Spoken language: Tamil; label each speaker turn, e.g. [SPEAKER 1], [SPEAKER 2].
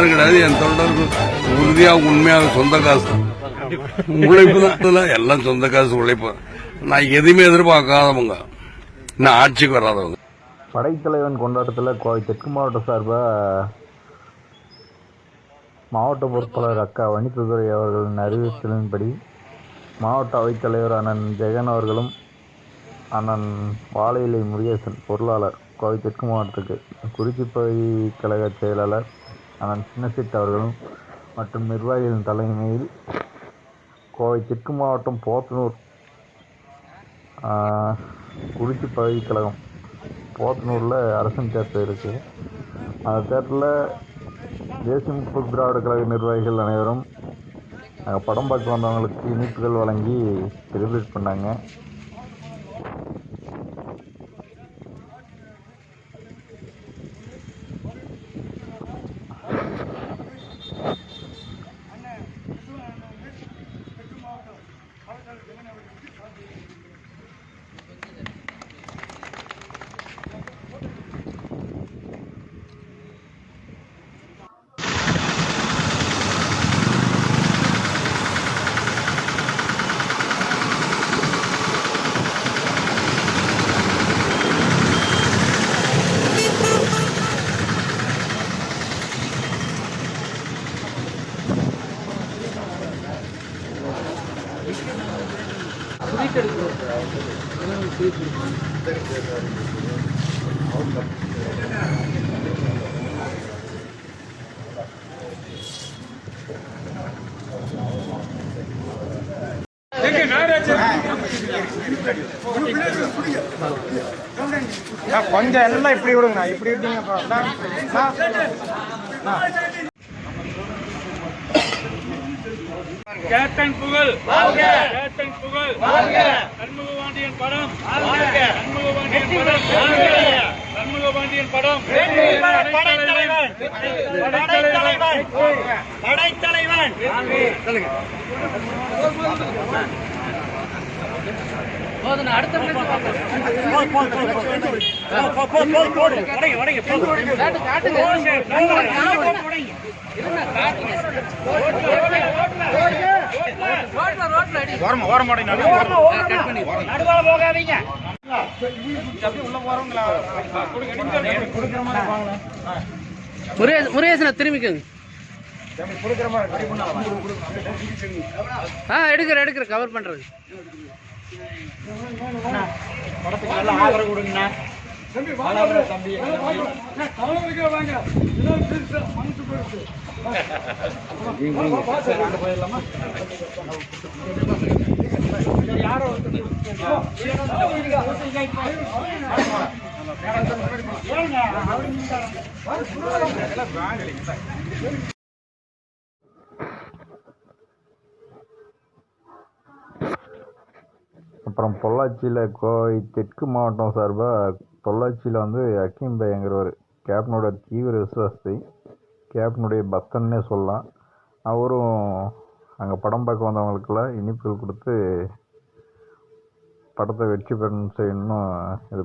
[SPEAKER 1] மாதிரி கிடையாது. என் தொண்டருக்கு உறுதியாக உண்மையாக சொந்த காசு உழைப்பு தான். எல்லாம் சொந்த காசு உழைப்பு. நான் எதுவுமே எதிர்பார்க்காதவங்க, நான் ஆட்சிக்கு வராதவங்க.
[SPEAKER 2] படைத்தலைவன் கொண்டாட்டத்தில் கோவை தெற்கு மாவட்ட சார்பாக மாவட்ட பொறுப்பாளர் அக்கா வனிததுரை அவர்களின் அறிவித்தலின்படி மாவட்ட அவைத்தலைவர் அண்ணன் ஜெகன் அவர்களும் அண்ணன் வாழையிலை முருகேசன் பொருளாளர் கோவை தெற்கு மாவட்டத்துக்கு, குறிச்சி பகுதி கழக செயலாளர் அண்ணன் சின்னசிட் அவர்களும் மற்றும் நிர்வாகிகளின் தலைமையில் கோவை தெற்கு மாவட்டம் போத்தனூர் குறிச்சி பகுதி கழகம் போத்தனூரில் அரசன் தேட்டர் இருக்குது. அந்த தேட்டரில் தேசிய முற்போக்கு திராவிட கழக நிர்வாகிகள் அனைவரும் படம் பார்க்க வந்தவங்களுக்கு இனிப்புகள் வழங்கி செலிப்ரேட் பண்ணாங்க.
[SPEAKER 3] கொஞ்சம் எல்லாம் இப்படி விடுங்கண்ணா, இப்படி விட்டீங்க.
[SPEAKER 4] கேப்டன் புகழ், கேப்டன் புகழ், சண்முகபாண்டியன் படம், சண்முகபாண்டியன் படம், சண்முகபாண்டியன் படம், படைத்தலைவன், படைத்தலைவன். அடுத்த
[SPEAKER 5] முருகேசனை திரும்பிக்கோங்க. எடுக்கிற கவர் பண்றது.
[SPEAKER 3] படத்துக்கு நல்லா ஆதரவு கொடுங்கண்ணா. தம்பி போயிடலாமா? யாரோ
[SPEAKER 2] அப்புறம் பொள்ளாச்சியில் கோவை தெற்கு மாவட்டம் சார்பாக பொள்ளாச்சியில் அக்கீம் பையங்கிறவர் கேப்டனோட தீவிர விசுவாசி, கேப்டனுடைய பக்தன்னே சொல்லலாம். அவரும் அங்கே படம் பார்க்க வந்தவங்களுக்கெல்லாம் இனிப்புகள் கொடுத்து படத்தை வெற்றி பெறணும் செய்யணும் இது